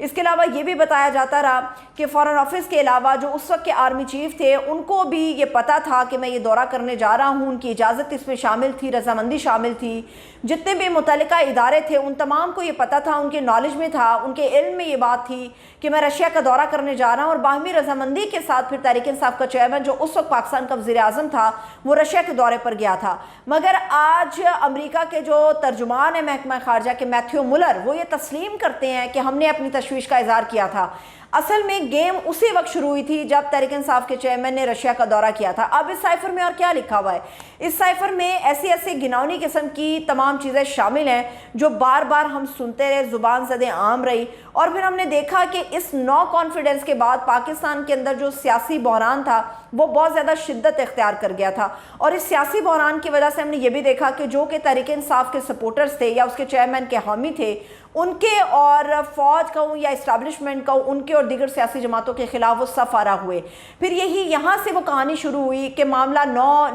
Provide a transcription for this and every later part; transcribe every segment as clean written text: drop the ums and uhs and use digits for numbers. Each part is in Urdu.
اس کے علاوہ یہ بھی بتایا جاتا رہا کہ فارن آفس کے علاوہ جو اس وقت کے آرمی چیف تھے ان کو بھی یہ پتہ تھا کہ میں یہ دورہ کرنے جا رہا ہوں، ان کی اجازت اس میں شامل تھی، رضامندی شامل تھی، جتنے بھی متعلقہ ادارے تھے ان تمام کو یہ پتہ تھا، ان کے نالج میں تھا، ان کے علم میں یہ بات تھی کہ میں رشیا کا دورہ کرنے جا رہا ہوں، اور باہمی رضامندی کے ساتھ پھر تحریک انصاف کا چیئرمین جو اس وقت پاکستان کا وزیر اعظم تھا وہ رشیا کے دورے پر گیا تھا۔ مگر آج امریکہ کے جو ترجمان ہیں محکمہ خارجہ کے میتھیو ملر، وہ یہ تسلیم کرتے ہیں کہ ہم نے اپنی تشویش کا اظہار کیا تھا۔ اصل میں گیم اسی وقت شروع ہوئی تھی جب تحریک انصاف کے چیئرمین نے رشیا کا دورہ کیا تھا۔ اب اس سائفر میں اور کیا لکھا ہوا ہے؟ اس سائفر میں ایسی گناؤنی قسم کی تمام چیزیں شامل ہیں جو بار بار ہم سنتے رہے، زبان زدیں عام رہی، اور پھر ہم نے دیکھا کہ اس نو کانفیڈنس کے بعد پاکستان کے اندر جو سیاسی بحران تھا وہ بہت زیادہ شدت اختیار کر گیا تھا، اور اس سیاسی بحران کی وجہ سے ہم نے یہ بھی دیکھا کہ جو کہ تحریک انصاف کے سپورٹرز تھے یا اس کے چیئرمین کے حامی تھے، ان کے اور فوج کہوں یا اسٹیبلشمنٹ کہوں، ان کے اور دیگر سیاسی جماعتوں کے خلاف وہ صف آرا ہوئے۔ پھر یہاں سے وہ کہانی شروع ہوئی کہ معاملہ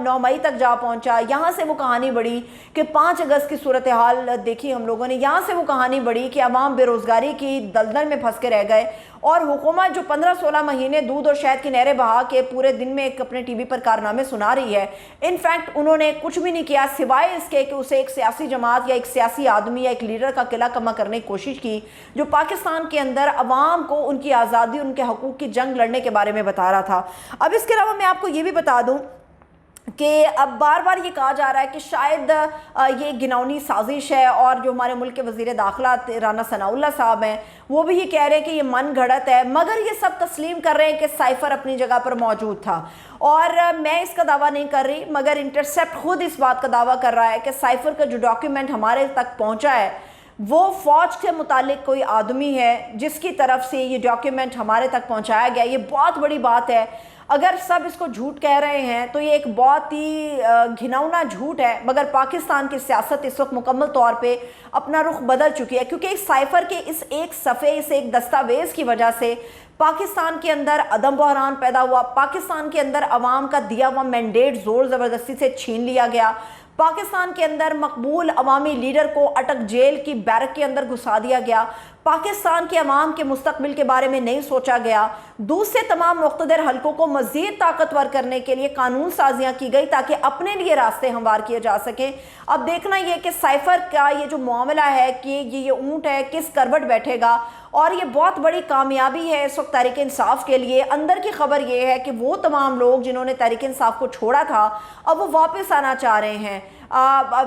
9 مئی تک جا پہنچا، یہاں سے وہ کہانی بڑھی کہ 5 اگست کی صورتحال دیکھی ہم لوگوں نے، یہاں سے وہ کہانی بڑھی کہ عوام بے روزگاری کی دلدل میں پھنس کے رہ گئے، اور حکومت جو 15-16 مہینے دودھ اور شہد کی نہریں بہا کے پورے دن میں اپنے ٹی وی پر کارنامے سنا رہی ہے، انفیکٹ انہوں نے کچھ بھی نہیں کیا سوائے اس کے کہ اسے ایک سیاسی جماعت یا ایک سیاسی آدمی یا ایک لیڈر کا قلعہ کما کرنے کی کوشش کی جو پاکستان کے اندر عوام کو ان کی آزادی، ان کے حقوق کی جنگ لڑنے کے بارے میں بتا رہا تھا۔ اب اس کے علاوہ میں آپ کو یہ بھی بتا دوں کہ اب بار بار یہ کہا جا رہا ہے کہ شاید یہ گناؤنی سازش ہے، اور جو ہمارے ملک کے وزیر داخلہ رانا ثناء اللہ صاحب ہیں وہ بھی یہ کہہ رہے ہیں کہ یہ من گھڑت ہے، مگر یہ سب تسلیم کر رہے ہیں کہ سائفر اپنی جگہ پر موجود تھا۔ اور میں اس کا دعویٰ نہیں کر رہی، مگر انٹرسیپٹ خود اس بات کا دعویٰ کر رہا ہے کہ سائفر کا جو ڈاکیومنٹ ہمارے تک پہنچا ہے وہ فوج سے متعلق کوئی آدمی ہے جس کی طرف سے یہ ڈاکیومنٹ ہمارے تک پہنچایا گیا۔ یہ بہت بڑی بات ہے، اگر سب اس کو جھوٹ کہہ رہے ہیں تو یہ ایک بہت ہی گھناؤنا جھوٹ ہے، مگر پاکستان کی سیاست اس وقت مکمل طور پہ اپنا رخ بدل چکی ہے، کیونکہ اس سائفر کے اس ایک صفحے، اس ایک دستاویز کی وجہ سے پاکستان کے اندر عدم بحران پیدا ہوا، پاکستان کے اندر عوام کا دیا ہوا مینڈیٹ زور زبردستی سے چھین لیا گیا، پاکستان کے اندر مقبول عوامی لیڈر کو اٹک جیل کی بیرک کے اندر گھسا دیا گیا، پاکستان کے عوام کے مستقبل کے بارے میں نہیں سوچا گیا، دوسرے تمام مقتدر حلقوں کو مزید طاقتور کرنے کے لیے قانون سازیاں کی گئی تاکہ اپنے لیے راستے ہموار کیے جا سکیں۔ اب دیکھنا یہ کہ سائفر کا یہ جو معاملہ ہے کہ یہ اونٹ ہے کس کروٹ بیٹھے گا، اور یہ بہت بڑی کامیابی ہے اس وقت تحریک انصاف کے لیے۔ اندر کی خبر یہ ہے کہ وہ تمام لوگ جنہوں نے تحریک انصاف کو چھوڑا تھا اب وہ واپس آنا چاہ رہے ہیں۔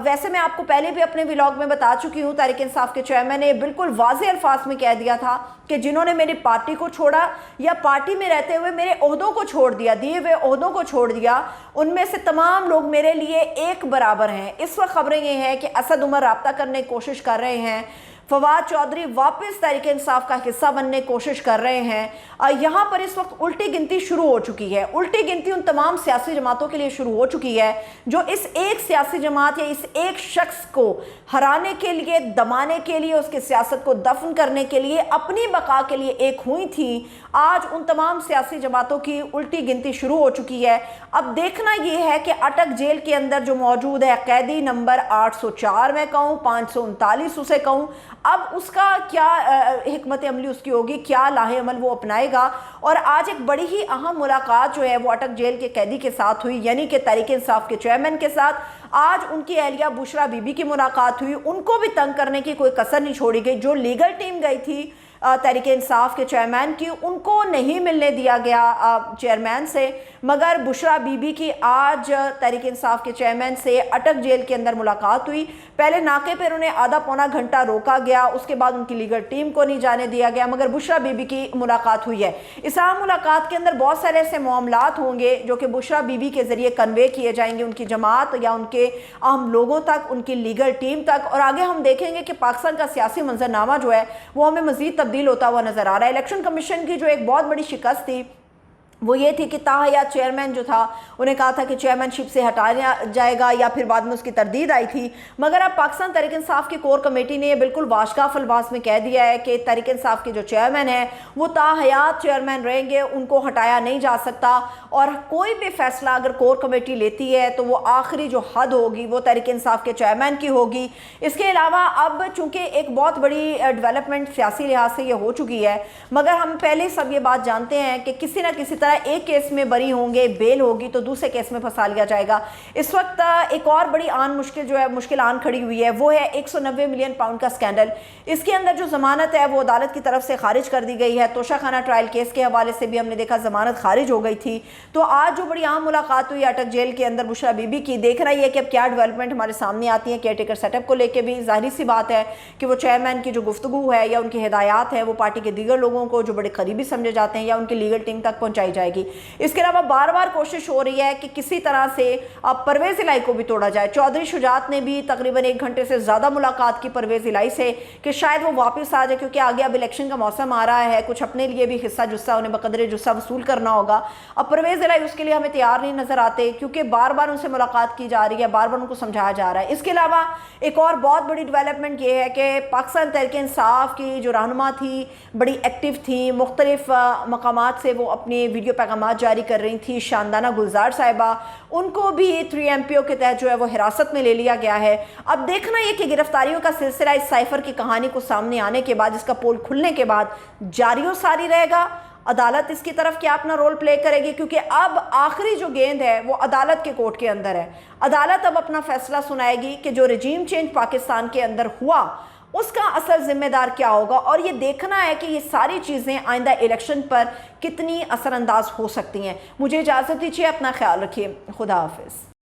ویسے میں آپ کو پہلے بھی اپنے ولاگ میں بتا چکی ہوں، تحریک انصاف کے چیئرمین نے بالکل واضح الفاظ میں کہہ دیا تھا کہ جنہوں نے میری پارٹی کو چھوڑا یا پارٹی میں رہتے ہوئے میرے عہدوں کو چھوڑ دیا، دیے ہوئے عہدوں کو چھوڑ دیا، ان میں سے تمام لوگ میرے لیے ایک برابر ہیں۔ اس وقت خبریں یہ ہیں کہ اسد عمر رابطہ کرنے کی کوشش کر رہے ہیں، فواد چودھری واپس تحریک انصاف کا حصہ بننے کی کوشش کر رہے ہیں۔ یہاں پر اس وقت الٹی گنتی شروع ہو چکی ہے، الٹی گنتی ان تمام سیاسی جماعتوں کے لیے شروع ہو چکی ہے جو اس ایک سیاسی جماعت یا اس ایک شخص کو ہرانے کے لیے، دمانے کے لیے، اس کی سیاست کو دفن کرنے کے لیے، اپنی بقا کے لیے ایک ہوئی تھی۔ آج ان تمام سیاسی جماعتوں کی الٹی گنتی شروع ہو چکی ہے۔ اب دیکھنا یہ ہے کہ اٹک جیل کے اندر جو موجود ہے قیدی نمبر 804 میں کہوں، 539 اسے کہوں، اب اس کا کیا حکمت عملی اس کی ہوگی، کیا لاہ عمل وہ اپنائے گا۔ اور آج ایک بڑی ہی اہم ملاقات جو ہے وہ اٹک جیل کے قیدی کے ساتھ ہوئی، یعنی کہ تحریک انصاف کے چیئرمین کے ساتھ۔ آج ان کی اہلیہ بشرا بی بی کی ملاقات ہوئی، ان کو بھی تنگ کرنے کی کوئی کسر نہیں چھوڑی گئی۔ جو لیگل ٹیم گئی تھی تحریک انصاف کے چیئرمین کی، ان کو نہیں ملنے دیا گیا چیئرمین سے، مگر بشرا بی بی کی آج تحریک انصاف کے چیئرمین سے اٹک جیل کے اندر ملاقات ہوئی۔ پہلے ناکے پر انہیں آدھا پونا گھنٹہ روکا گیا، اس کے بعد ان کی لیگل ٹیم کو نہیں جانے دیا گیا، مگر بشرا بی بی کی ملاقات ہوئی ہے۔ اس عام ملاقات کے اندر بہت سارے ایسے معاملات ہوں گے جو کہ بشرا بی بی کے ذریعے کنوے کیے جائیں گے ان کی جماعت یا ان کے اہم لوگوں تک، ان کی لیگل ٹیم تک، اور آگے ہم دیکھیں گے کہ پاکستان کا سیاسی منظرنامہ جو ہے وہ ہمیں مزید تبدیل ہوتا ہوا نظر آ رہا ہے۔ الیکشن کمیشن کی جو ایک بہت بڑی شکست تھی وہ یہ تھی کہ تاحیات چیئرمین جو تھا انہیں کہا تھا کہ چیئرمین شپ سے ہٹایا جائے گا یا پھر بعد میں اس کی تردید آئی تھی، مگر اب پاکستان تحریک انصاف کی کور کمیٹی نے یہ بالکل واشگاف الفاظ میں کہہ دیا ہے کہ تحریک انصاف کے جو چیئرمین ہیں وہ تاحیات چیئرمین رہیں گے، ان کو ہٹایا نہیں جا سکتا، اور کوئی بھی فیصلہ اگر کور کمیٹی لیتی ہے تو وہ آخری جو حد ہوگی وہ تحریک انصاف کے چیئرمین کی ہوگی۔ اس کے علاوہ اب چونکہ ایک بہت بڑی ڈیولپمنٹ سیاسی لحاظ سے یہ ہو چکی ہے، مگر ہم پہلے سب یہ بات جانتے ہیں کہ کسی نہ کسی ایک کیس میں بری ہوں گے، بیل ہوگی تو دوسرے کیس میں پھنسا لیا جائے گا۔ اس وقت ایک اور بڑی مشکل آن کھڑی ہوئی ہے، وہ ہے 190 ملین پاؤنڈ کا سکینڈل۔ اس کے اندر جو ضمانت ہے وہ عدالت کی طرف سے خارج کر دی گئی ہے، توشہ خانہ ٹرائل کیس کے حوالے سے بھی ہم نے دیکھا ضمانت خارج ہو گئی تھی۔ تو آج جو بڑی عام ملاقات ہوئی اٹک جیل کے اندر بشرا بی بی کی، دیکھ رہی ہے کہ اب کیا ڈیولپمنٹ ہمارے سامنے آتی ہیں۔ کیئر ٹیکر سیٹ اپ کو لے کے بھی ظاہری سی بات ہے کہ وہ چیئرمین کی جو گفتگو ہے یا ان کی ہدایات ہیں وہ پارٹی کے دیگر لوگوں کو جو بڑے قریبی سمجھے جاتے ہیں یا ان کی لیگل ٹیم تک پہنچائی جائے گی۔ اس کے علاوہ بار بار کوشش ہو رہی ہے کہ کسی طرح سے پرویز الہی کو بھی توڑا جائے۔ چودھری شجاعت نے بھی تقریباً 1 گھنٹے سے زیادہ ملاقات کی پرویز الہی سے کہ شاید وہ واپس آ جائے، کیونکہ آگے اب الیکشن کا موسم آ رہا ہے، کچھ اپنے لیے بھی حصہ جسہ انہیں بقدر جسہ وصول کرنا ہوگا۔ اب پرویز الہی اس کے لیے ہمیں تیار نہیں نظر آتے، کیونکہ بار بار ان سے ملاقات کی جا رہی ہے، بار بار ان کو سمجھایا جا رہا ہے۔ اس کے علاوہ ایک اور بہت بڑی ڈیولپمنٹ یہ ہے کہ پاکستان تحریک انصاف کی جو رہنما تھی، بڑی ایکٹیو تھی، مختلف مقامات سے وہ اپنے ویڈیو پیغامات جاری کر رہی تھی، شاندانہ گلزار صاحبہ، ان کو بھی 3 MPO کے تحت جو ہے وہ حراست میں لے لیا گیا ہے۔ اب دیکھنا یہ کہ گرفتاریوں کا سلسلہ اس سائفر کی کہانی کو سامنے آنے کے بعد، اس کا پول کھلنے کے بعد جاری و ساری رہے گا، عدالت اس کی طرف کیا اپنا رول پلے کرے گی، کیونکہ اب آخری جو گیند ہے وہ عدالت کے کورٹ کے اندر ہے۔ عدالت اب اپنا فیصلہ سنائے گی کہ جو رجیم چینج پاکستان کے اندر ہوا اس کا اصل ذمہ دار کیا ہوگا، اور یہ دیکھنا ہے کہ یہ ساری چیزیں آئندہ الیکشن پر کتنی اثر انداز ہو سکتی ہیں۔ مجھے اجازت دیجیے، اپنا خیال رکھیے، خدا حافظ۔